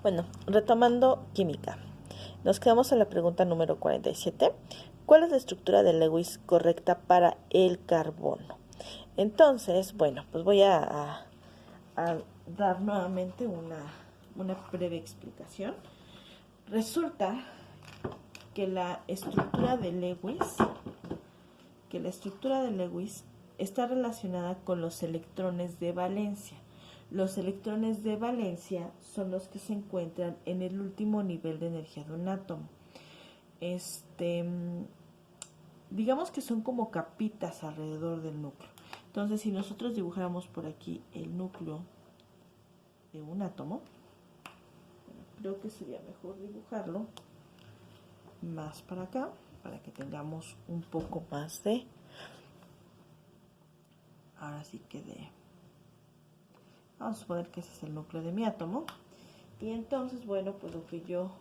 Bueno, retomando química, nos quedamos en la pregunta número 47. ¿Cuál es la estructura de Lewis correcta para el carbono? Entonces, bueno, pues voy a dar nuevamente una breve explicación. Resulta que la estructura de Lewis está relacionada con los electrones de valencia. Los electrones de valencia son los que se encuentran en el último nivel de energía de un átomo. Digamos que son como capitas alrededor del núcleo. Entonces, si nosotros dibujáramos por aquí el núcleo de un átomo, creo que sería mejor dibujarlo más para acá, para que tengamos un poco más de... Ahora sí que vamos a suponer que ese es el núcleo de mi átomo. Y entonces, bueno, pues lo que yo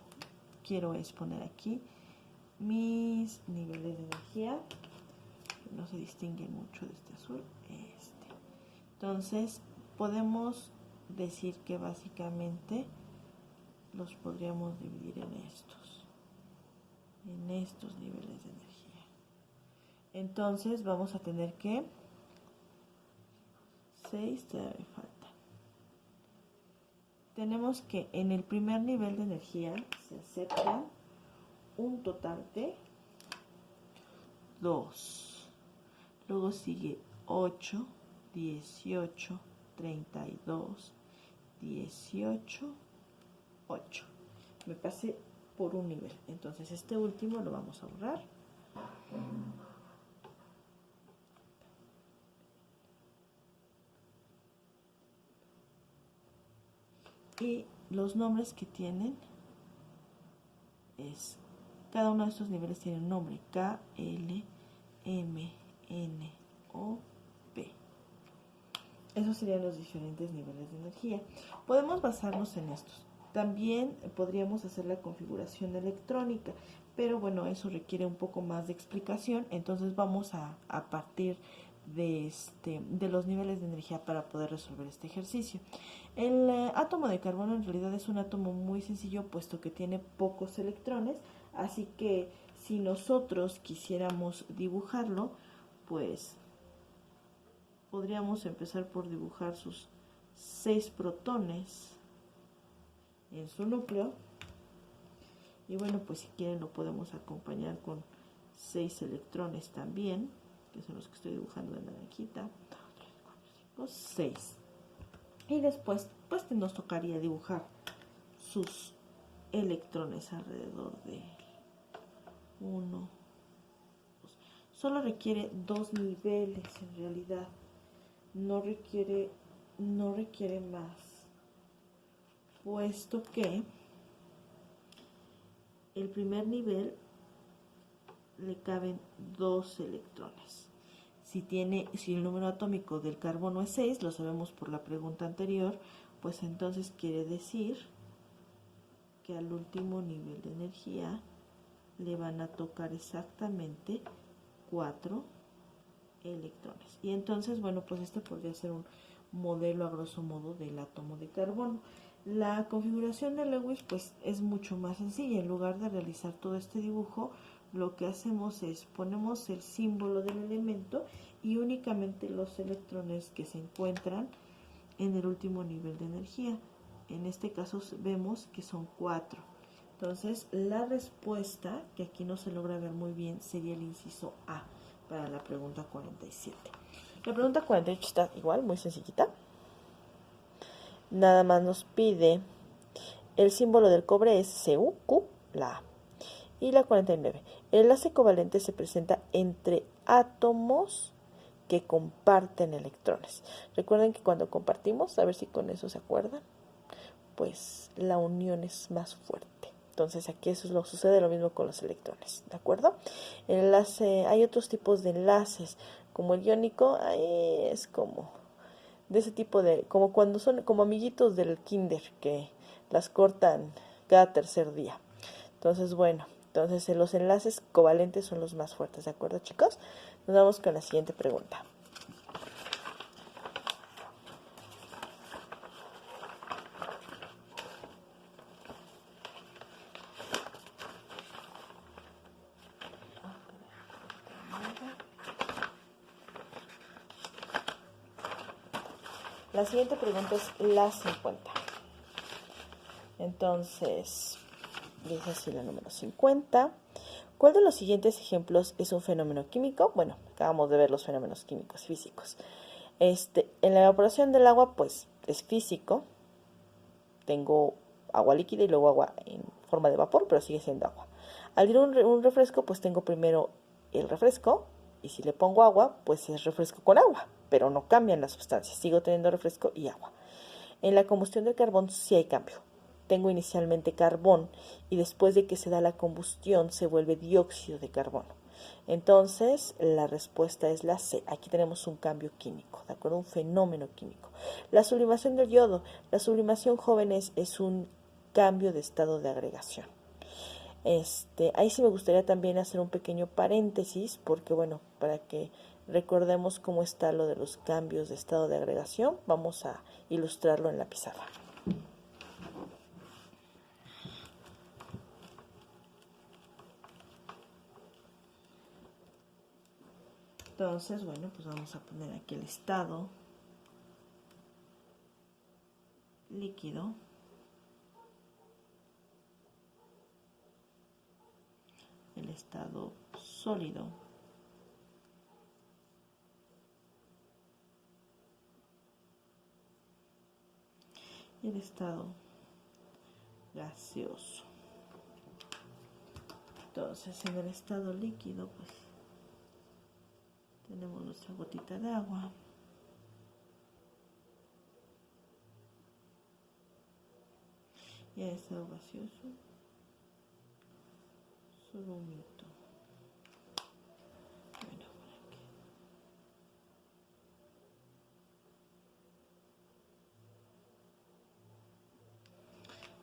quiero es poner aquí mis niveles de energía. No se distingue mucho de este azul. Entonces, podemos decir que básicamente los podríamos dividir en estos niveles de energía. Entonces, vamos a tener que 6 todavía me falta. Tenemos que en el primer nivel de energía se aceptan un total de 2. Luego sigue 8, 18, 32, 18, 8. Me pasé por un nivel. Entonces este último lo vamos a borrar. Y los nombres que tienen es, cada uno de estos niveles tiene un nombre: K, L, M, N, O, P. Esos serían los diferentes niveles de energía. Podemos basarnos en estos. También podríamos hacer la configuración electrónica, pero bueno, eso requiere un poco más de explicación. Entonces vamos a partir de los niveles de energía para poder resolver este ejercicio. El átomo de carbono en realidad es un átomo muy sencillo, puesto que tiene pocos electrones, así que si nosotros quisiéramos dibujarlo, pues podríamos empezar por dibujar sus 6 protones en su núcleo. Y bueno, pues si quieren lo podemos acompañar con 6 electrones también, que son los que estoy dibujando de naranjita. 6. Y después pues nos tocaría dibujar sus electrones alrededor de 1. Solo requiere 2 niveles en realidad. No requiere más, puesto que el primer nivel le caben 2 electrones. Si el número atómico del carbono es 6, lo sabemos por la pregunta anterior, pues entonces quiere decir que al último nivel de energía le van a tocar exactamente 4 electrones. Y entonces, bueno, pues este podría ser un modelo a grosso modo del átomo de carbono. La configuración de Lewis pues es mucho más sencilla. En lugar de realizar todo este dibujo, lo que hacemos es ponemos el símbolo del elemento y únicamente los electrones que se encuentran en el último nivel de energía. En este caso vemos que son 4. Entonces la respuesta, que aquí no se logra ver muy bien, sería el inciso A para la pregunta 47. La pregunta 48 está igual, muy sencillita. Nada más nos pide el símbolo del cobre es CuQ, la A. Y la 49. El enlace covalente se presenta entre átomos que comparten electrones. Recuerden que cuando compartimos, a ver si con eso se acuerdan, pues la unión es más fuerte. Entonces aquí sucede lo mismo con los electrones, ¿de acuerdo? El enlace, hay otros tipos de enlaces, como el iónico, ahí es como de ese tipo de, como cuando son como amiguitos del kinder, que las cortan cada tercer día. Entonces, bueno, los enlaces covalentes son los más fuertes, ¿de acuerdo, chicos? Nos vamos con la siguiente pregunta. La siguiente pregunta es la 50. Entonces, dice así la número 50. ¿Cuál de los siguientes ejemplos es un fenómeno químico? Bueno, acabamos de ver los fenómenos químicos físicos. En la evaporación del agua, pues, es físico. Tengo agua líquida y luego agua en forma de vapor, pero sigue siendo agua. Al ir un refresco, pues tengo primero el refresco, y si le pongo agua, pues es refresco con agua, pero no cambian las sustancias. Sigo teniendo refresco y agua. En la combustión del carbón sí hay cambio. Tengo inicialmente carbón y después de que se da la combustión se vuelve dióxido de carbono. Entonces, la respuesta es la C. Aquí tenemos un cambio químico, ¿de acuerdo? Un fenómeno químico. La sublimación del yodo. La sublimación, jóvenes, es un cambio de estado de agregación. Ahí sí me gustaría también hacer un pequeño paréntesis, porque bueno, para que recordemos cómo está lo de los cambios de estado de agregación, vamos a ilustrarlo en la pizarra. Entonces, bueno, pues vamos a poner aquí el estado líquido, el estado sólido, y el estado gaseoso. Entonces, en el estado líquido, pues tenemos nuestra gotita de agua. Y el estado gaseoso, solo un minuto. Bueno, por aquí.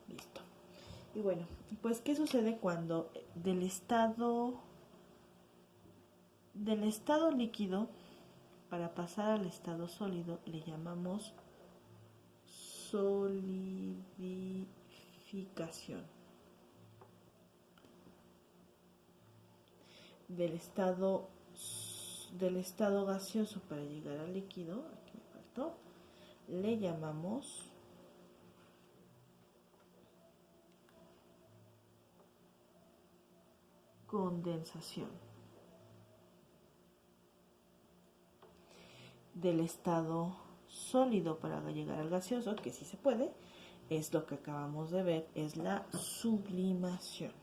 Listo. Y bueno, pues ¿qué sucede cuando del estado líquido para pasar al estado sólido le llamamos solidificación? Del estado gaseoso para llegar al líquido, aquí me faltó, le llamamos condensación. Del estado sólido para llegar al gaseoso, que sí se puede, es lo que acabamos de ver, es la sublimación.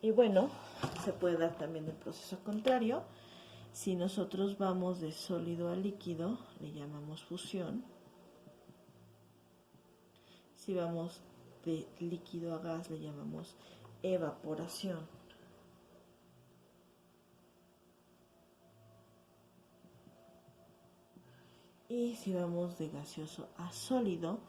Y bueno, se puede dar también el proceso contrario. Si nosotros vamos de sólido a líquido, le llamamos fusión. Si vamos de líquido a gas, le llamamos evaporación. Y si vamos de gaseoso a sólido,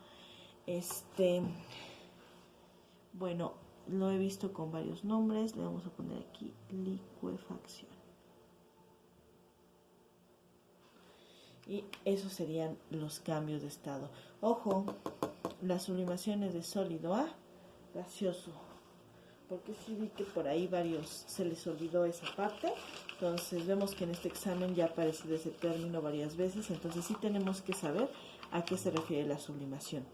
bueno, lo he visto con varios nombres, le vamos a poner aquí licuefacción. Y esos serían los cambios de estado. Ojo, la sublimación es de sólido a gaseoso, porque sí vi que por ahí varios se les olvidó esa parte. Entonces vemos que en este examen ya ha aparecido ese término varias veces, entonces sí tenemos que saber a qué se refiere la sublimación.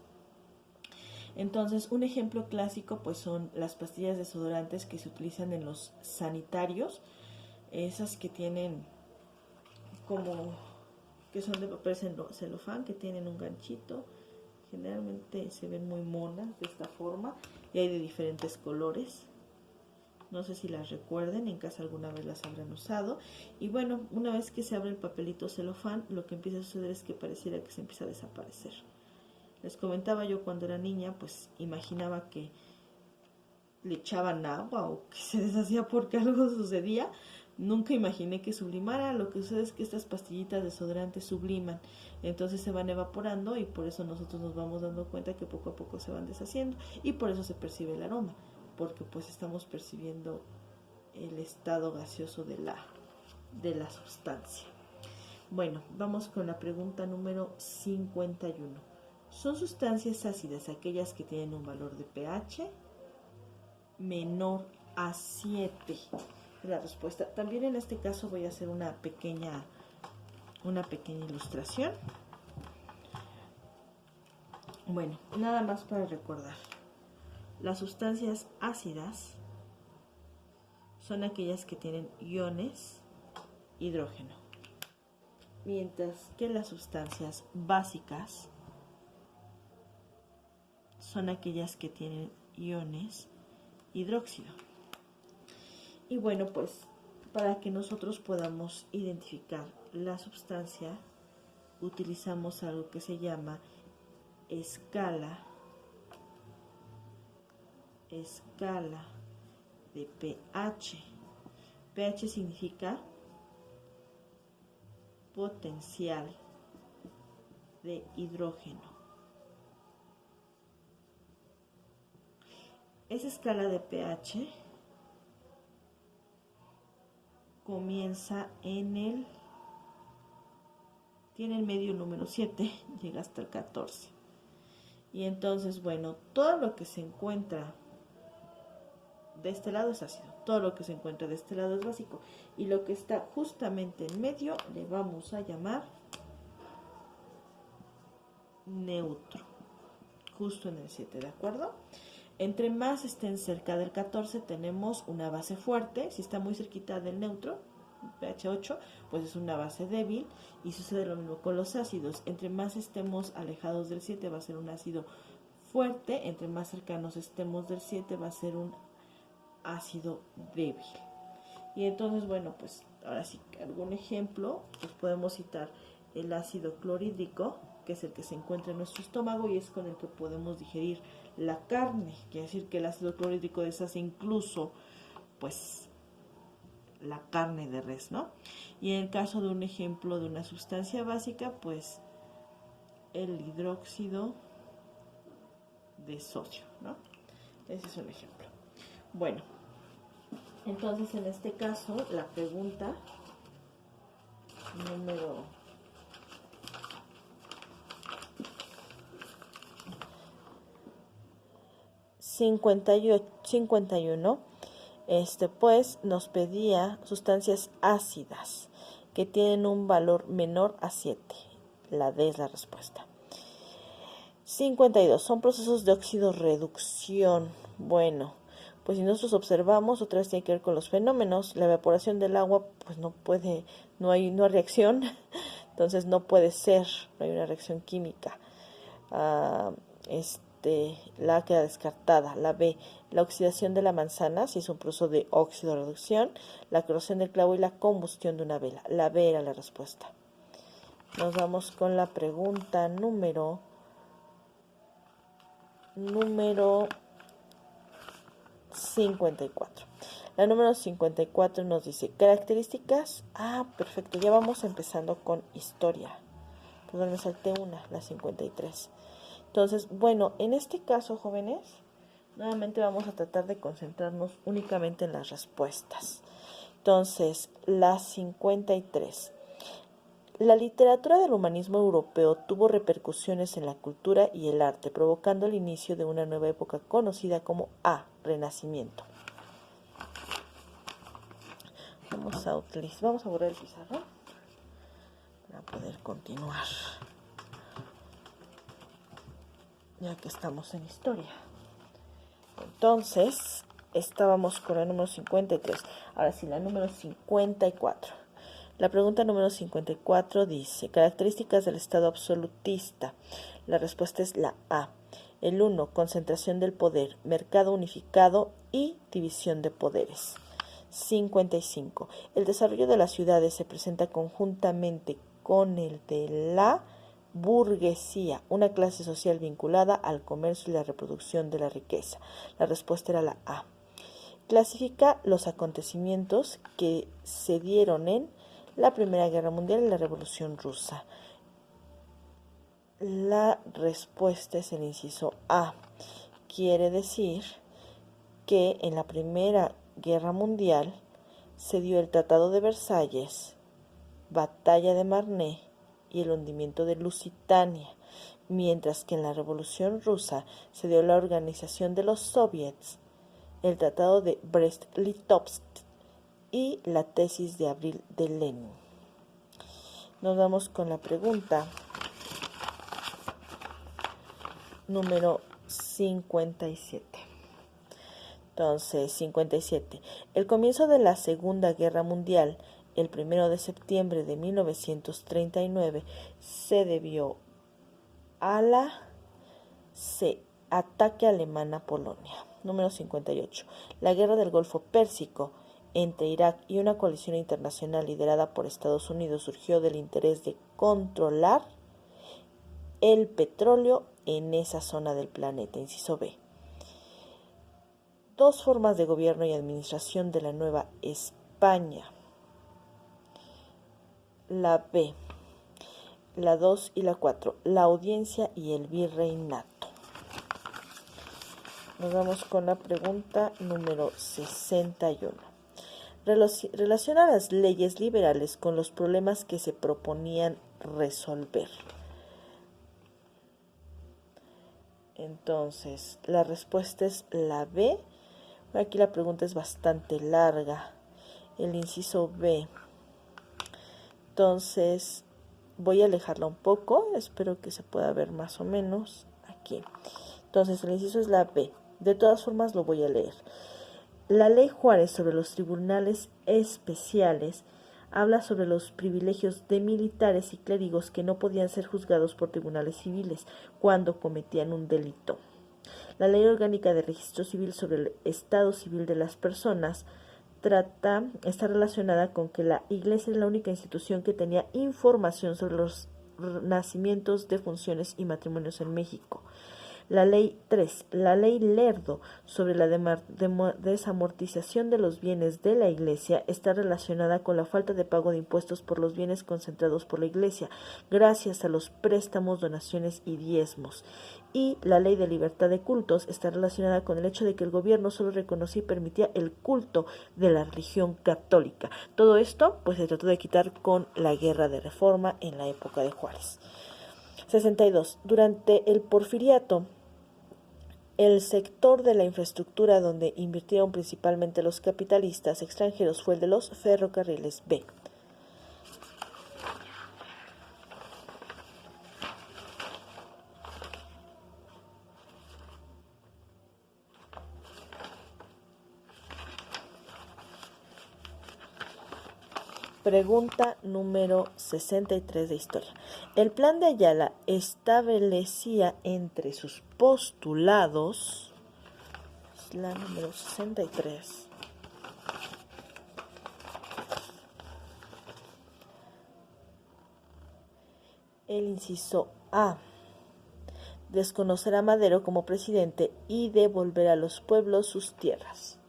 Entonces, un ejemplo clásico pues son las pastillas desodorantes que se utilizan en los sanitarios, esas que tienen como, que son de papel celofán, que tienen un ganchito. Generalmente se ven muy monas de esta forma y hay de diferentes colores. No sé si las recuerden, en casa alguna vez las habrán usado. Y bueno, una vez que se abre el papelito celofán, lo que empieza a suceder es que pareciera que se empieza a desaparecer. Les comentaba yo cuando era niña, pues imaginaba que le echaban agua o que se deshacía porque algo sucedía. Nunca imaginé que sublimara. Lo que sucede es que estas pastillitas desodorantes subliman, entonces se van evaporando y por eso nosotros nos vamos dando cuenta que poco a poco se van deshaciendo y por eso se percibe el aroma, porque pues estamos percibiendo el estado gaseoso de la sustancia. Bueno, vamos con la pregunta número 51. Son sustancias ácidas aquellas que tienen un valor de pH menor a 7. La respuesta. También en este caso voy a hacer una pequeña ilustración. Bueno, nada más para recordar. Las sustancias ácidas son aquellas que tienen iones hidrógeno, mientras que las sustancias básicas son aquellas que tienen iones hidróxido. Y bueno, pues para que nosotros podamos identificar la sustancia, utilizamos algo que se llama escala de pH. pH significa potencial de hidrógeno. Esa escala de pH comienza tiene el medio número 7, llega hasta el 14. Y entonces, bueno, todo lo que se encuentra de este lado es ácido, todo lo que se encuentra de este lado es básico, y lo que está justamente en medio le vamos a llamar neutro, justo en el 7, ¿de acuerdo? Entre más estén cerca del 14 tenemos una base fuerte. Si está muy cerquita del neutro, pH 8, pues es una base débil. Y sucede lo mismo con los ácidos. Entre más estemos alejados del 7 va a ser un ácido fuerte. Entre más cercanos estemos del 7 va a ser un ácido débil. Y entonces, bueno, pues ahora sí, algún ejemplo, pues podemos citar el ácido clorhídrico, que es el que se encuentra en nuestro estómago y es con el que podemos digerir la carne. Quiere decir que el ácido clorhídrico deshace incluso, pues, la carne de res, ¿no? Y en el caso de un ejemplo de una sustancia básica, pues, el hidróxido de sodio, ¿no? Ese es un ejemplo. Bueno, entonces en este caso, la pregunta número 51, pues nos pedía sustancias ácidas que tienen un valor menor a 7. La D es la respuesta. 52. Son procesos de oxidorreducción. Bueno, pues si nosotros observamos, otra vez tiene que ver con los fenómenos. La evaporación del agua, pues no hay reacción, entonces no puede ser, no hay una reacción química. La A queda descartada. La B, la oxidación de la manzana, si es un proceso de oxidorreducción, la corrosión del clavo y la combustión de una vela. La B era la respuesta. Nos vamos con la pregunta número 54. La número 54 nos dice características. Perfecto, ya vamos empezando con historia. Perdón, me salté la 53. Entonces, bueno, en este caso, jóvenes, nuevamente vamos a tratar de concentrarnos únicamente en las respuestas. Entonces, la 53. La literatura del humanismo europeo tuvo repercusiones en la cultura y el arte, provocando el inicio de una nueva época conocida como Renacimiento. Vamos a borrar el pizarrón para poder continuar, ya que estamos en historia. Entonces, estábamos con la número 53. Ahora sí, la número 54. La pregunta número 54 dice, características del Estado absolutista. La respuesta es la A. El 1, concentración del poder, mercado unificado y división de poderes. 55. El desarrollo de las ciudades se presenta conjuntamente con el de la burguesía, una clase social vinculada al comercio y la reproducción de la riqueza. La respuesta era la A. Clasifica los acontecimientos que se dieron en la Primera Guerra Mundial y la Revolución Rusa. La respuesta es el inciso A. Quiere decir que en la Primera Guerra Mundial se dio el Tratado de Versalles, Batalla de Marne y el hundimiento de Lusitania, mientras que en la Revolución Rusa se dio la organización de los soviets, el Tratado de Brest-Litovsk y la tesis de abril de Lenin. Nos vamos con la pregunta número 57. Entonces, 57. El comienzo de la Segunda Guerra Mundial, el 1 de septiembre de 1939, se debió a la ataque alemán a Polonia. Número 58. La Guerra del Golfo Pérsico entre Irak y una coalición internacional liderada por Estados Unidos surgió del interés de controlar el petróleo en esa zona del planeta. Inciso B. Dos formas de gobierno y administración de la Nueva España. La B. La 2 y la 4. La audiencia y el virreinato. Nos vamos con la pregunta número 61. Relaciona las leyes liberales con los problemas que se proponían resolver. Entonces, la respuesta es la B. Aquí la pregunta es bastante larga. El inciso B. Entonces, voy a alejarla un poco. Espero que se pueda ver más o menos aquí. Entonces, el inciso es la B. De todas formas, lo voy a leer. La ley Juárez sobre los tribunales especiales habla sobre los privilegios de militares y clérigos que no podían ser juzgados por tribunales civiles cuando cometían un delito. La Ley Orgánica de Registro Civil sobre el estado civil de las personas está relacionada con que la Iglesia es la única institución que tenía información sobre los nacimientos, defunciones y matrimonios en México. La ley 3, la ley Lerdo sobre la desamortización de los bienes de la Iglesia está relacionada con la falta de pago de impuestos por los bienes concentrados por la Iglesia, gracias a los préstamos, donaciones y diezmos. Y la ley de libertad de cultos está relacionada con el hecho de que el gobierno solo reconocía y permitía el culto de la religión católica. Todo esto pues se trató de quitar con la guerra de reforma en la época de Juárez. 62. Durante el porfiriato, el sector de la infraestructura donde invirtieron principalmente los capitalistas extranjeros fue el de los ferrocarriles. B. Pregunta número 63 de historia. El plan de Ayala establecía entre sus postulados, es la número 63, el inciso A, desconocer a Madero como presidente y devolver a los pueblos sus tierras.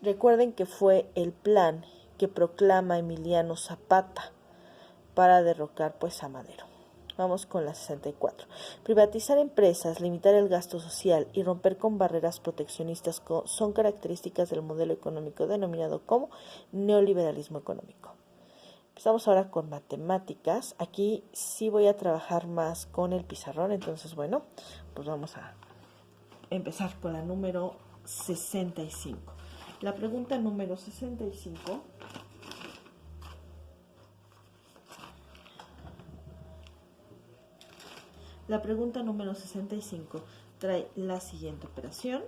Recuerden que fue el plan que proclama Emiliano Zapata para derrocar pues a Madero. Vamos con la 64. Privatizar empresas, limitar el gasto social y romper con barreras proteccionistas son características del modelo económico denominado como neoliberalismo económico. Empezamos ahora con matemáticas. Aquí sí voy a trabajar más con el pizarrón, entonces bueno, pues vamos a empezar con la número 65. La pregunta número 65 trae la siguiente operación.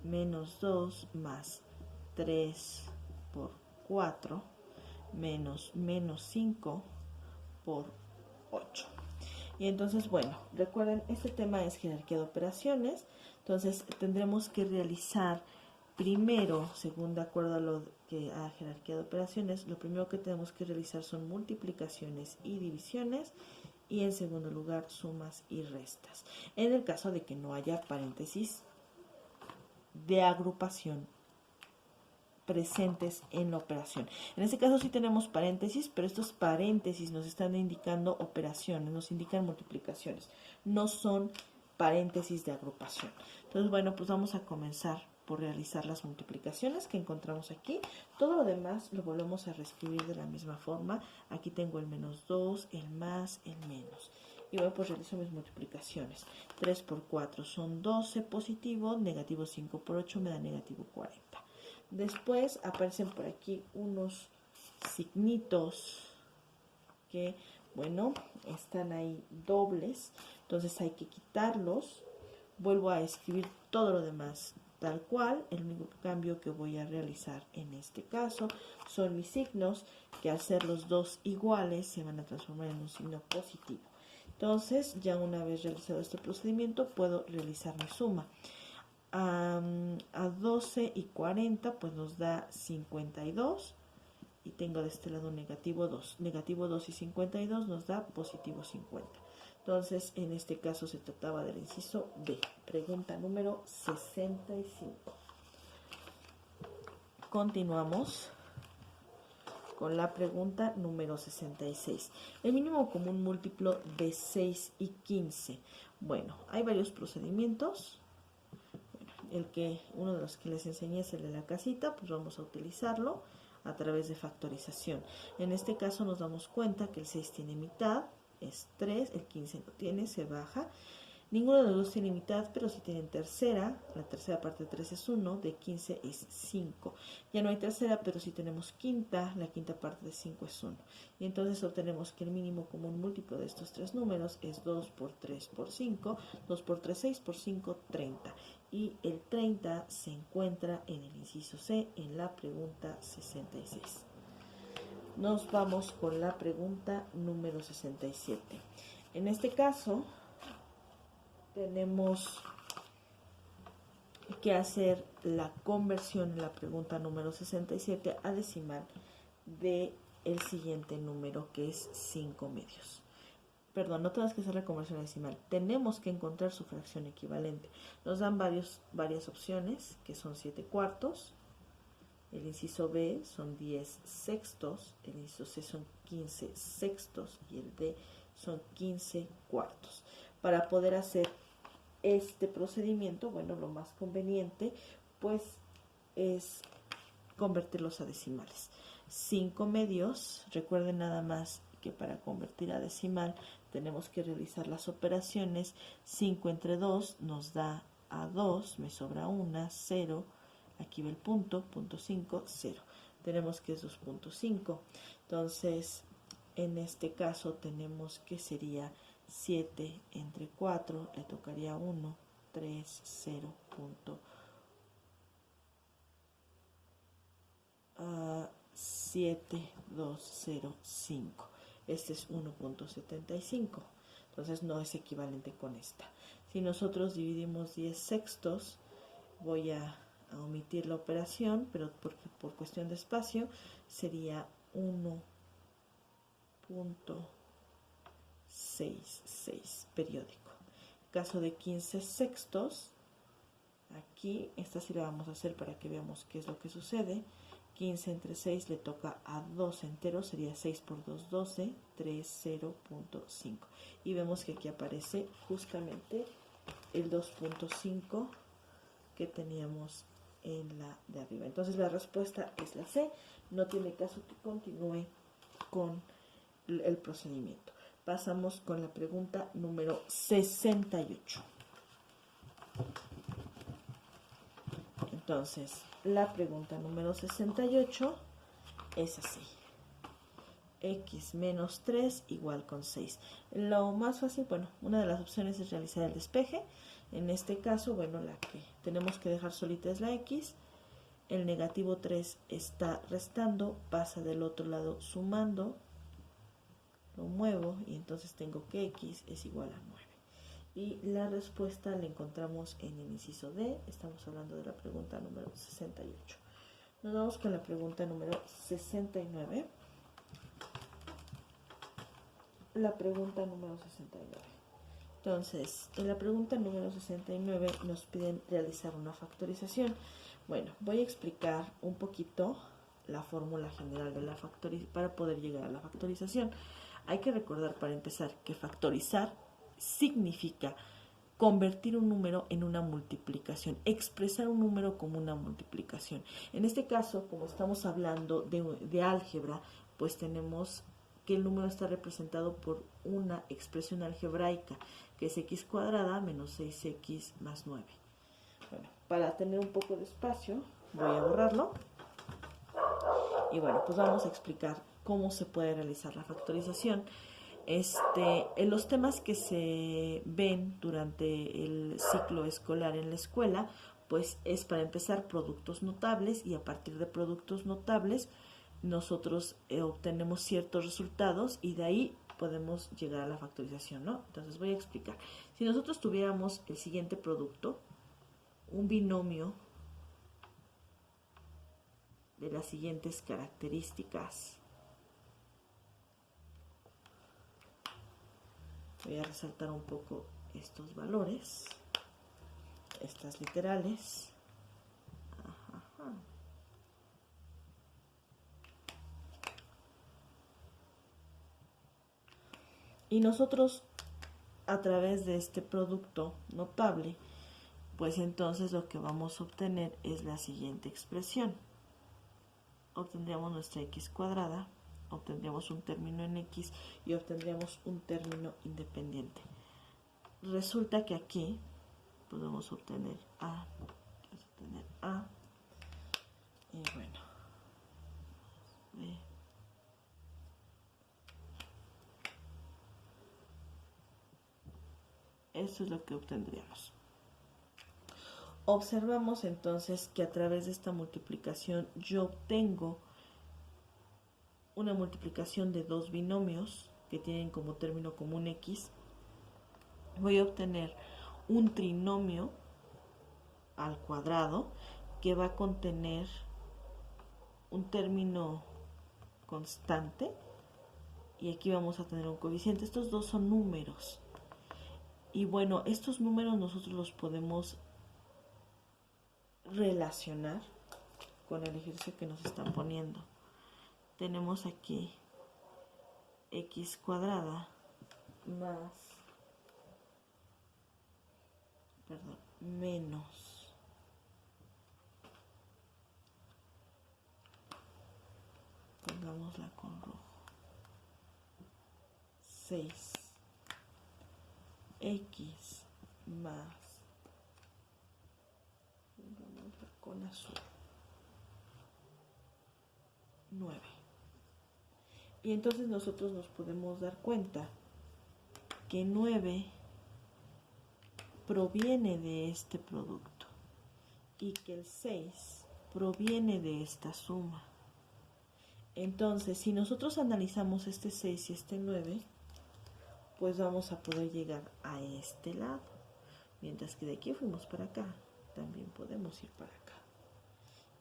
Menos 2 más 3 por 4 menos 5 por 8. Y entonces, bueno, recuerden, este tema es jerarquía de operaciones. Entonces, tendremos que realizar primero, según de acuerdo a lo que a jerarquía de operaciones, lo primero que tenemos que realizar son multiplicaciones y divisiones, y en segundo lugar sumas y restas, en el caso de que no haya paréntesis de agrupación presentes en la operación. En este caso sí tenemos paréntesis, pero estos paréntesis nos están indicando operaciones, nos indican multiplicaciones, no son paréntesis de agrupación. Entonces, bueno, pues vamos a comenzar por realizar las multiplicaciones que encontramos aquí. Todo lo demás lo volvemos a reescribir de la misma forma. Aquí tengo el menos 2, el más, el menos. y bueno, pues realizo mis multiplicaciones. 3 por 4 son 12 positivo, negativo 5 por 8 me da negativo 40. Después aparecen por aquí unos signitos que, bueno, están ahí dobles, entonces hay que quitarlos. Vuelvo a escribir todo lo demás tal cual. El único cambio que voy a realizar en este caso son mis signos, que al ser los dos iguales se van a transformar en un signo positivo. Entonces, ya una vez realizado este procedimiento, puedo realizar mi suma. A 12 y 40 pues nos da 52 y tengo de este lado negativo 2. Negativo 2 y 52 nos da positivo 50. Entonces, en este caso se trataba del inciso B. Pregunta número 65. Continuamos con la pregunta número 66. El mínimo común múltiplo de 6 y 15. Bueno, hay varios procedimientos. Uno de los que les enseñé es el de la casita, pues vamos a utilizarlo a través de factorización. En este caso nos damos cuenta que el 6 tiene mitad, es 3, el 15 no tiene, se baja. Ninguno de los dos tiene mitad, pero si tienen tercera, la tercera parte de 3 es 1, de 15 es 5. Ya no hay tercera, pero si tenemos quinta, la quinta parte de 5 es 1. Y entonces obtenemos que el mínimo común múltiplo de estos tres números es 2 por 3 por 5, 2 por 3, 6 por 5, 30. Y el 30 se encuentra en el inciso C, en la pregunta 66. Nos vamos con la pregunta número 67. En este caso, tenemos que hacer la conversión en la pregunta número 67 a decimal de el siguiente número, que es 5 medios. Perdón, no tenemos que hacer la conversión a decimal, tenemos que encontrar su fracción equivalente. Nos dan varias opciones, que son 7 cuartos, el inciso B son 10 sextos, el inciso C son 15 sextos y el D son 15 cuartos. Para poder hacer este procedimiento, bueno, lo más conveniente pues es convertirlos a decimales. 5 medios, recuerden nada más que para convertir a decimal tenemos que realizar las operaciones. 5 entre 2 nos da a 2, me sobra 1, 0, aquí va el punto 5, 0. Tenemos que es 2.5. Entonces, en este caso tenemos que sería 7 entre 4, le tocaría 1, 3, 0, 7, 2, 0, 5. Este es 1.75. Entonces no es equivalente con esta. Si nosotros dividimos 10 sextos, voy a omitir la operación, pero por cuestión de espacio sería 1.66 periódico. Caso de 15 sextos, aquí esta sí la vamos a hacer para que veamos qué es lo que sucede. 15 entre 6 le toca a 2 enteros, sería 6 por 2, 12, 3, 0.5. Y vemos que aquí aparece justamente el 2.5 que teníamos en la de arriba. Entonces la respuesta es la C, no tiene caso que continúe con el procedimiento. Pasamos con la pregunta número 68. Entonces, la pregunta número 68 es así. X menos 3 igual con 6. Lo más fácil, bueno, una de las opciones es realizar el despeje. En este caso, bueno, la que tenemos que dejar solita es la X. El negativo 3 está restando, pasa del otro lado sumando. Lo muevo y entonces tengo que X es igual a 9. Y la respuesta la encontramos en el inciso D. Estamos hablando de la pregunta número 68. Nos vamos con la pregunta número 69. La pregunta número 69. Entonces, en la pregunta número 69 nos piden realizar una factorización. Bueno, voy a explicar un poquito la fórmula general de la factorización para poder llegar a la factorización. Hay que recordar para empezar que factorizar significa convertir un número en una multiplicación, expresar un número como una multiplicación. En este caso, como estamos hablando de álgebra, pues tenemos que el número está representado por una expresión algebraica, que es x cuadrada menos 6x más 9. Bueno, para tener un poco de espacio, voy a borrarlo. Y bueno, pues vamos a explicar cómo se puede realizar la factorización. En los temas que se ven durante el ciclo escolar en la escuela, pues es para empezar productos notables, y a partir de productos notables nosotros obtenemos ciertos resultados y de ahí podemos llegar a la factorización, ¿no? Entonces voy a explicar. Si nosotros tuviéramos el siguiente producto, un binomio de las siguientes características. Voy a resaltar un poco estos valores, estas literales. Ajá. Y nosotros, a través de este producto notable, pues entonces lo que vamos a obtener es la siguiente expresión. Obtendríamos nuestra x cuadrada, obtendríamos un término en x y obtendríamos un término independiente. Resulta que aquí podemos obtener a, y bueno, B. Eso es lo que obtendríamos. Observamos entonces que a través de esta multiplicación yo obtengo una multiplicación de dos binomios que tienen como término común x. Voy a obtener un trinomio al cuadrado que va a contener un término constante y aquí vamos a tener un coeficiente. Estos dos son números. Y bueno, estos números nosotros los podemos relacionar con el ejercicio que nos están poniendo. Tenemos aquí x cuadrada más, menos pongámosla con rojo, 6x más, pongámosla con azul, 9. Y entonces nosotros nos podemos dar cuenta que 9 proviene de este producto y que el 6 proviene de esta suma. Entonces, si nosotros analizamos este 6 y este 9, pues vamos a poder llegar a este lado. Mientras que de aquí fuimos para acá, también podemos ir para acá.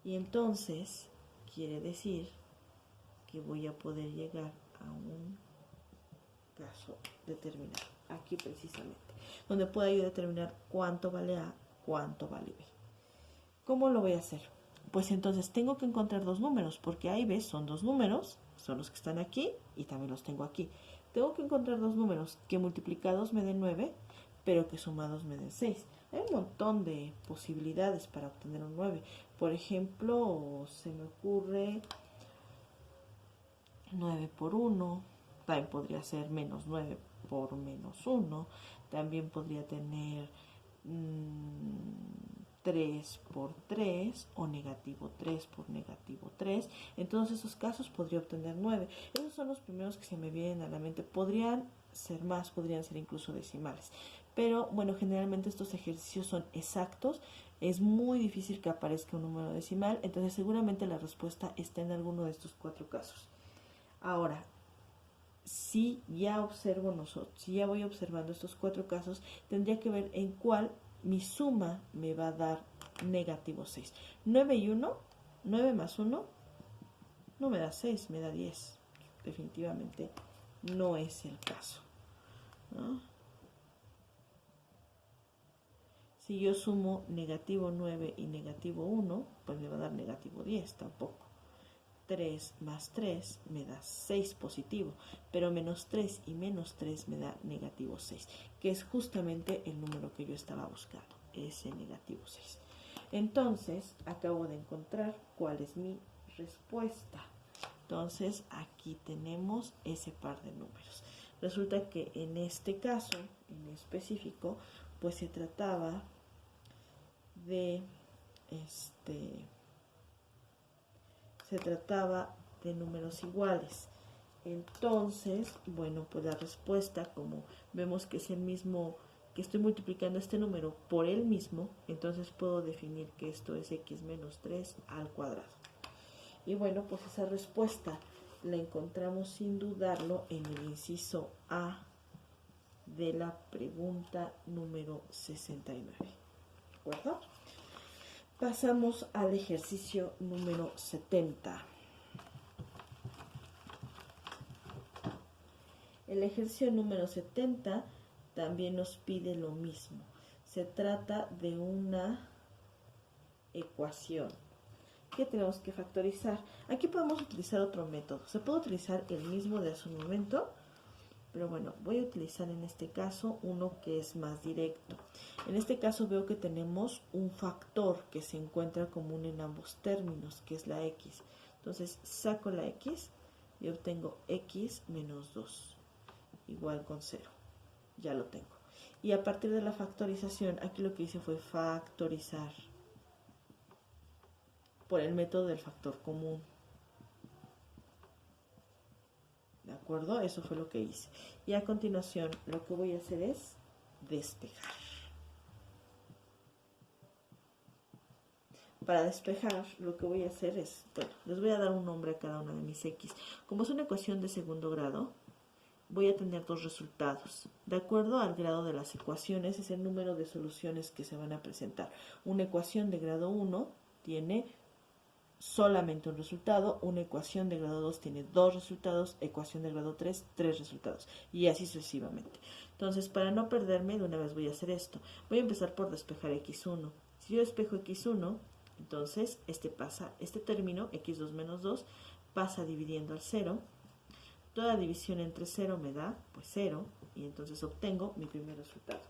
Y entonces, quiere decir que voy a poder llegar a un caso determinado, aquí precisamente, donde pueda yo determinar cuánto vale A, cuánto vale B. ¿Cómo lo voy a hacer? Pues entonces tengo que encontrar dos números, porque A y B son dos números, son los que están aquí y también los tengo aquí. Tengo que encontrar dos números que multiplicados me den 9, pero que sumados me den 6. Hay un montón de posibilidades para obtener un 9. Por ejemplo, se me ocurre 9 por 1, también podría ser menos 9 por menos 1, también podría tener 3 por 3 o negativo 3 por negativo 3. En todos esos casos podría obtener 9. Esos son los primeros que se me vienen a la mente. Podrían ser más, podrían ser incluso decimales. Pero bueno, generalmente estos ejercicios son exactos. Es muy difícil que aparezca un número decimal. Entonces seguramente la respuesta está en alguno de estos cuatro casos. Ahora, si ya voy observando estos cuatro casos, tendría que ver en cuál mi suma me va a dar negativo 6. 9 y 1, 9 más 1, no me da 6, me da 10. Definitivamente no es el caso, ¿no? Si yo sumo negativo 9 y negativo 1, pues me va a dar negativo 10, tampoco. 3 más 3 me da 6 positivo, pero menos 3 y menos 3 me da negativo 6, que es justamente el número que yo estaba buscando, ese negativo 6. Entonces, acabo de encontrar cuál es mi respuesta. Entonces aquí tenemos ese par de números. Resulta que en este caso, en específico, pues se trataba de números iguales. Entonces, bueno, pues la respuesta, como vemos que es el mismo, que estoy multiplicando este número por el mismo, entonces puedo definir que esto es x menos 3 al cuadrado. Y bueno, pues esa respuesta la encontramos sin dudarlo en el inciso A de la pregunta número 69. ¿De acuerdo? Pasamos al ejercicio número 70. El ejercicio número 70 también nos pide lo mismo. Se trata de una ecuación que tenemos que factorizar. Aquí podemos utilizar otro método. Se puede utilizar el mismo de hace un momento, pero bueno, voy a utilizar en este caso uno que es más directo. En este caso veo que tenemos un factor que se encuentra común en ambos términos, que es la x. Entonces saco la x y obtengo x menos 2 igual con 0. Ya lo tengo. Y a partir de la factorización, aquí lo que hice fue factorizar por el método del factor común. ¿De acuerdo? Eso fue lo que hice. Y a continuación lo que voy a hacer es despejar. Para despejar lo que voy a hacer es, bueno, les voy a dar un nombre a cada una de mis x. Como es una ecuación de segundo grado, voy a tener dos resultados. De acuerdo al grado de las ecuaciones, es el número de soluciones que se van a presentar. Una ecuación de grado 1 tiene solamente un resultado, una ecuación de grado 2 tiene dos resultados, ecuación de grado 3, tres resultados, y así sucesivamente. Entonces, para no perderme, de una vez voy a hacer esto. Voy a empezar por despejar x1. Si yo despejo x1, entonces este término, x2 menos 2, pasa dividiendo al 0. Toda división entre 0 me da, pues 0, y entonces obtengo mi primer resultado.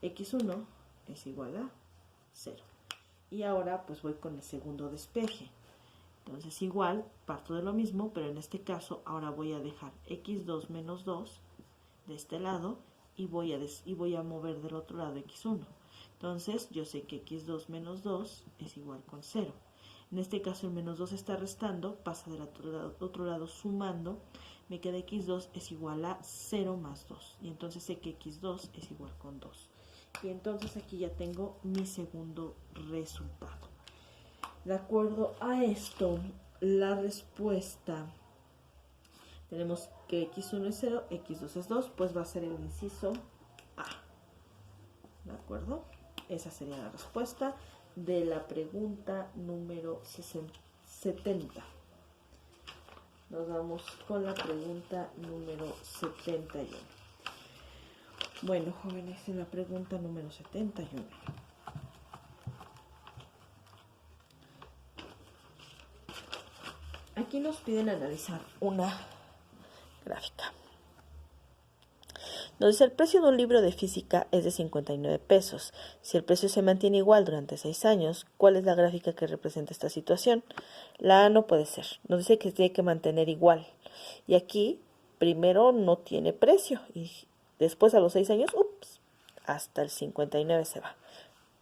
x1 es igual a 0. Y ahora pues voy con el segundo despeje. Entonces igual, parto de lo mismo, pero en este caso ahora voy a dejar x2 menos 2 de este lado y voy a mover del otro lado x1. Entonces yo sé que x2 menos 2 es igual con 0. En este caso el menos 2 está restando, pasa del otro lado sumando, me queda x2 es igual a 0 más 2. Y entonces sé que x2 es igual con 2. Y entonces aquí ya tengo mi segundo resultado. De acuerdo a esto, la respuesta, tenemos que x1 es 0, x2 es 2, pues va a ser el inciso A. ¿De acuerdo? Esa sería la respuesta de la pregunta número 70. Nos vamos con la pregunta número 71. Bueno, jóvenes, en la pregunta número 71. Aquí nos piden analizar una gráfica. Nos dice el precio de un libro de física es de 59 pesos. Si el precio se mantiene igual durante 6 años, ¿cuál es la gráfica que representa esta situación? La A no puede ser. Nos dice que se tiene que mantener igual. Y aquí, primero no tiene precio. Y después a los 6 años, hasta el 59 se va.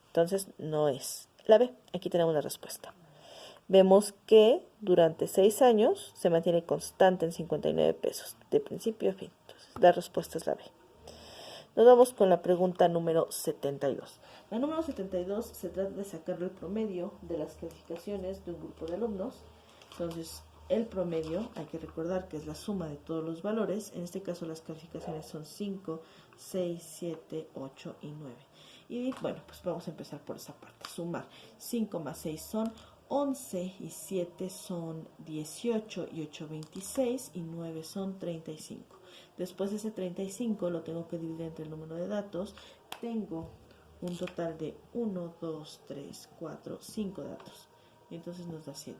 Entonces no es. La B, aquí tenemos la respuesta. Vemos que durante 6 años se mantiene constante en 59 pesos, de principio a fin. Entonces, la respuesta es la B. Nos vamos con la pregunta número 72. La número 72 se trata de sacar el promedio de las calificaciones de un grupo de alumnos. Entonces, el promedio, hay que recordar que es la suma de todos los valores. En este caso, las calificaciones son 5, 6, 7, 8 y 9. Y bueno, pues vamos a empezar por esa parte. Sumar 5 más 6 son 11 y 7 son 18 y 8 26 y 9 son 35. Después de ese 35 lo tengo que dividir entre el número de datos. Tengo un total de 1, 2, 3, 4, 5 datos. Y entonces nos da 7.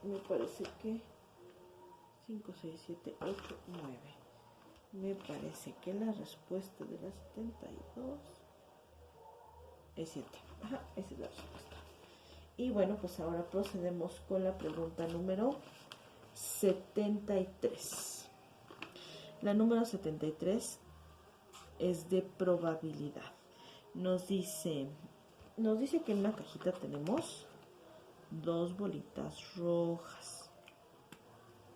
Me parece que 5, 6, 7, 8, 9. Me parece que la respuesta de la 72 es 7. Ajá, esa es la respuesta. Y bueno, pues ahora procedemos con la pregunta número 73. La número 73 es de probabilidad. Nos dice que en una cajita tenemos 2 bolitas rojas,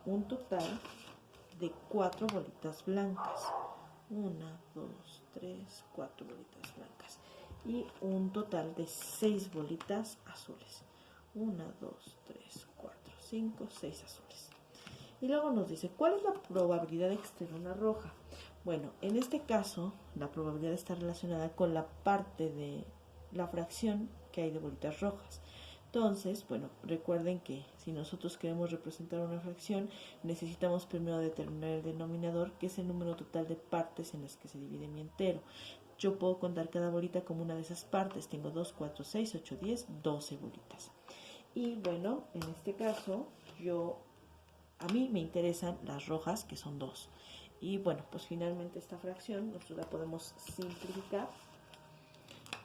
un total de 4 bolitas blancas, 1, 2, 3, 4 bolitas blancas, y un total de 6 bolitas azules, 1, 2, 3, 4, 5, 6 azules. Y luego nos dice, ¿cuál es la probabilidad de extraer una roja? Bueno, en este caso, la probabilidad está relacionada con la parte de la fracción que hay de bolitas rojas. Entonces, bueno, recuerden que si nosotros queremos representar una fracción, necesitamos primero determinar el denominador, que es el número total de partes en las que se divide mi entero. Yo puedo contar cada bolita como una de esas partes. Tengo 2, 4, 6, 8, 10, 12 bolitas. Y bueno, en este caso, a mí me interesan las rojas, que son 2. Y bueno, pues finalmente esta fracción nosotros la podemos simplificar.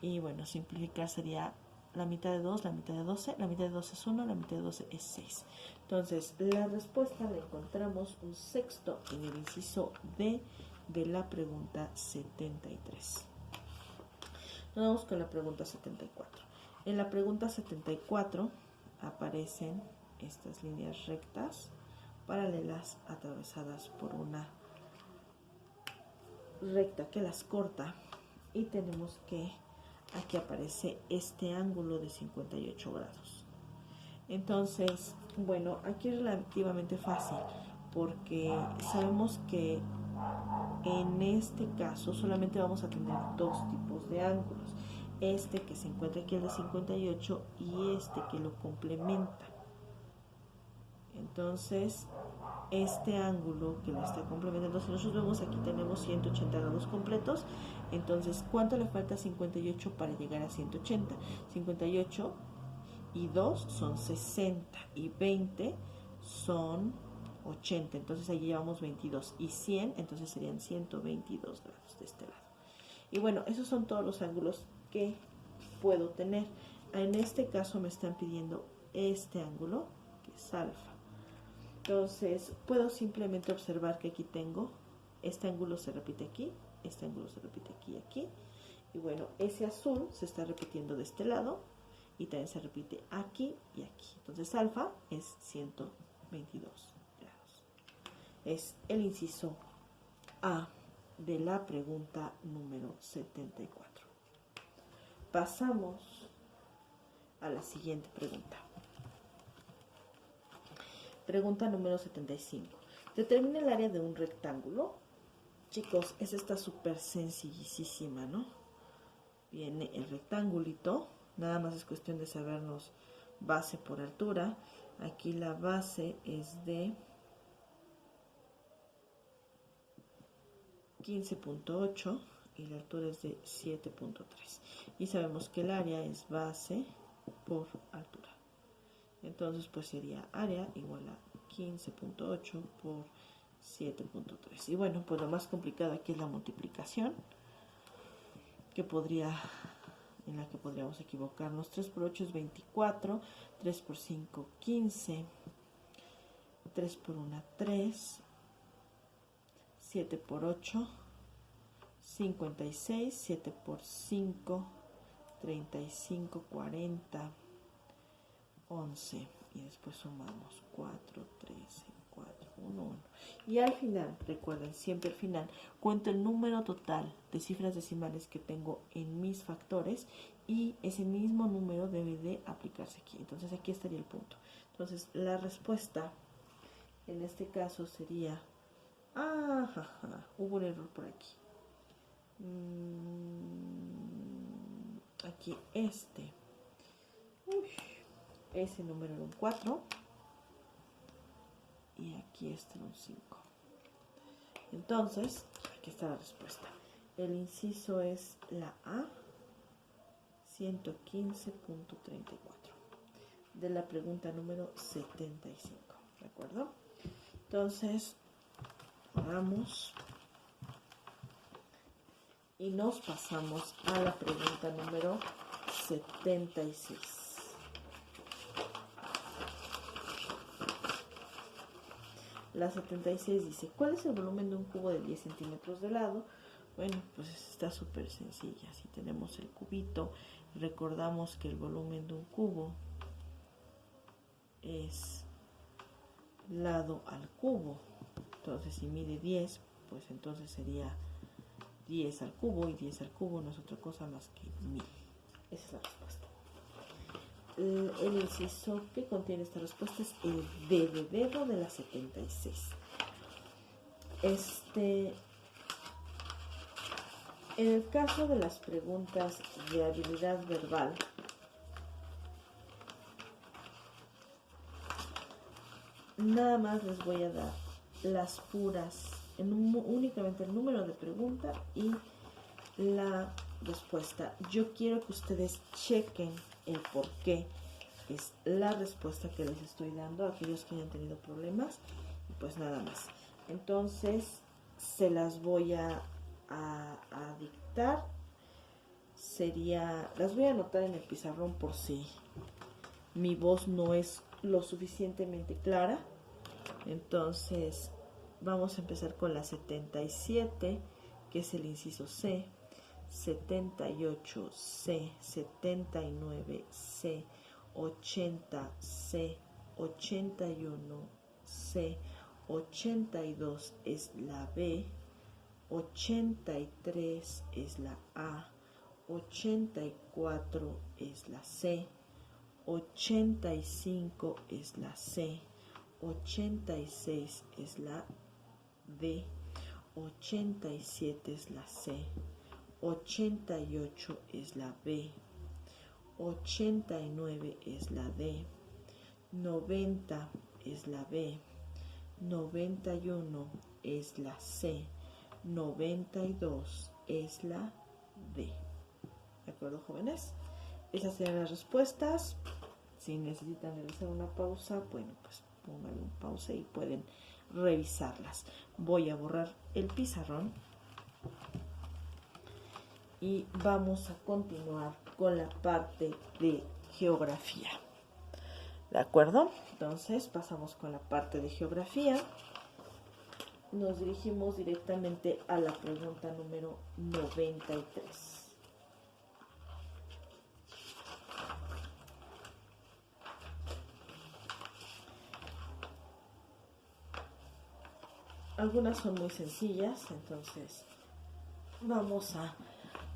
Y bueno, simplificar sería la mitad de 2, la mitad de 12, la mitad de 12 es 1, la mitad de 12 es 6. Entonces, la respuesta la encontramos un sexto en el inciso D de la pregunta 73. Nos vamos con la pregunta 74. En la pregunta 74 aparecen estas líneas rectas paralelas atravesadas por una recta que las corta, y tenemos que aquí aparece este ángulo de 58 grados. Entonces, bueno, aquí es relativamente fácil porque sabemos que en este caso solamente vamos a tener 2 tipos de ángulos. Este que se encuentra aquí, el de 58, y este que lo complementa. Entonces, este ángulo que lo está complementando, si nosotros vemos aquí tenemos 180 grados completos, entonces ¿cuánto le falta a 58 para llegar a 180? 58 y 2 son 60 y 20 son 80, entonces ahí llevamos 22, y 100, entonces serían 122 grados de este lado. Y bueno, esos son todos los ángulos que puedo tener. En este caso me están pidiendo este ángulo, que es alfa. Entonces, puedo simplemente observar que aquí tengo, este ángulo se repite aquí, este ángulo se repite aquí y aquí. Y bueno, ese azul se está repitiendo de este lado y también se repite aquí y aquí. Entonces, alfa es 122 grados. Es el inciso A de la pregunta número 74. Pasamos a la siguiente pregunta. Pregunta número 75. Determina el área de un rectángulo. Chicos, esa está súper sencillísima, ¿no? Viene el rectangulito. Nada más es cuestión de sabernos base por altura. Aquí la base es de 15.8 y la altura es de 7.3. Y sabemos que el área es base por altura. Entonces, pues sería área igual a 15.8 por 7.3. Y bueno, pues lo más complicado aquí es la multiplicación, en la que podríamos equivocarnos. 3 por 8 es 24, 3 por 5, 15, 3 por 1, 3, 7 por 8, 56, 7 por 5, 35, 40, 11, y después sumamos 4, 13, 4, 1, 1. Y al final, recuerden, siempre al final, cuento el número total de cifras decimales que tengo en mis factores, y ese mismo número debe de aplicarse aquí. Entonces aquí estaría el punto. Entonces la respuesta en este caso sería, hubo un error por aquí. Aquí ese número era un 4 y aquí era un 5. Entonces, aquí está la respuesta. El inciso es la A, 115.34 de la pregunta número 75. ¿De acuerdo? Entonces, vamos y nos pasamos a la pregunta número 76. la 76 dice, ¿cuál es el volumen de un cubo de 10 centímetros de lado? Bueno, pues está súper sencilla. Si tenemos el cubito, recordamos que el volumen de un cubo es lado al cubo. Entonces, si mide 10, pues entonces sería 10 al cubo, y 10 al cubo no es otra cosa más que 1000. Esa es la respuesta. El inciso que contiene esta respuesta es el D de dedo de la 76. En el caso de las preguntas de habilidad verbal, nada más les voy a dar las puras, únicamente el número de pregunta y la respuesta. Yo quiero que ustedes chequen el por qué es la respuesta que les estoy dando a aquellos que hayan tenido problemas, y pues nada más. Entonces se las voy a dictar. Las voy a anotar en el pizarrón por si mi voz no es lo suficientemente clara. Entonces vamos a empezar con la 77, que es el inciso C, 78 C, 79 C, 80 C, 81 C, 82 es la B, 83 es la A, 84 es la C, 85 es la C, 86 es la D, 87 es la C, 88 es la B, 89 es la D, 90 es la B, 91 es la C, 92 es la D. ¿De acuerdo, jóvenes? Esas serán las respuestas. Si necesitan realizar una pausa, bueno, pues pónganle un pausa y pueden revisarlas. Voy a borrar el pizarrón y vamos a continuar con la parte de geografía. ¿De acuerdo? Entonces pasamos con la parte de geografía. Nos dirigimos directamente a la pregunta número 93. Algunas son muy sencillas, entonces vamos a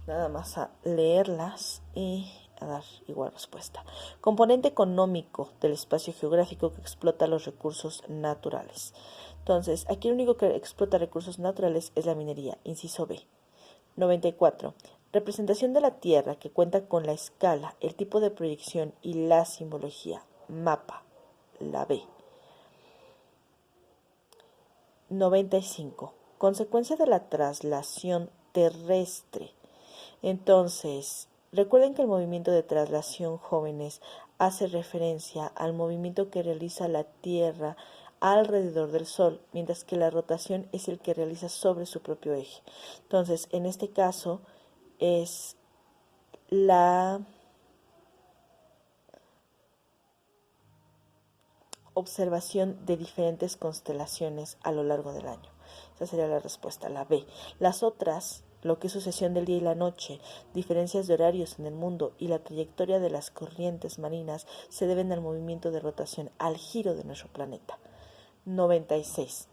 nada más a leerlas y a dar igual respuesta. Componente económico del espacio geográfico que explota los recursos naturales. Entonces, aquí el único que explota recursos naturales es la minería, inciso B. 94. Representación de la Tierra que cuenta con la escala, el tipo de proyección y la simbología, mapa, la B. 95. Consecuencia de la traslación terrestre. Entonces, recuerden que el movimiento de traslación, jóvenes, hace referencia al movimiento que realiza la Tierra alrededor del Sol, mientras que la rotación es el que realiza sobre su propio eje. Entonces, en este caso es la observación de diferentes constelaciones a lo largo del año. Esa sería la respuesta, la B. Las otras, lo que es sucesión del día y la noche, diferencias de horarios en el mundo y la trayectoria de las corrientes marinas, se deben al movimiento de rotación, al giro de nuestro planeta. 96.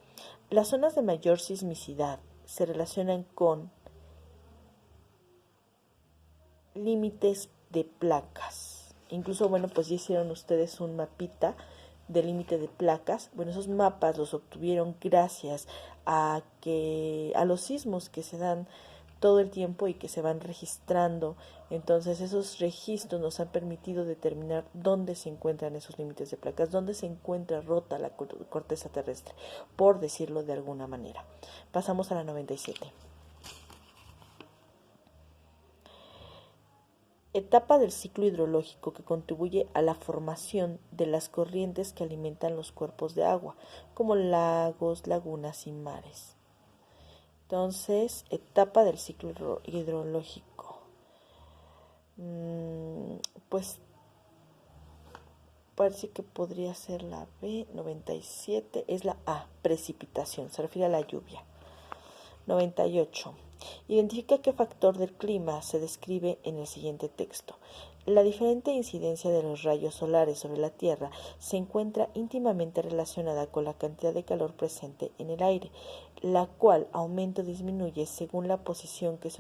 Las zonas de mayor sismicidad se relacionan con límites de placas. Incluso, bueno, pues ya hicieron ustedes un mapita de límite de placas. Bueno, esos mapas los obtuvieron gracias a los sismos que se dan todo el tiempo y que se van registrando. Entonces esos registros nos han permitido determinar dónde se encuentran esos límites de placas, dónde se encuentra rota la corteza terrestre, por decirlo de alguna manera. Pasamos a la 97. Etapa del ciclo hidrológico que contribuye a la formación de las corrientes que alimentan los cuerpos de agua, como lagos, lagunas y mares. Entonces, etapa del ciclo hidrológico. Pues parece que podría ser la B. 97 es la A, precipitación, se refiere a la lluvia. 98. Identifica qué factor del clima se describe en el siguiente texto. La diferente incidencia de los rayos solares sobre la Tierra se encuentra íntimamente relacionada con la cantidad de calor presente en el aire, la cual aumenta o disminuye según la posición que se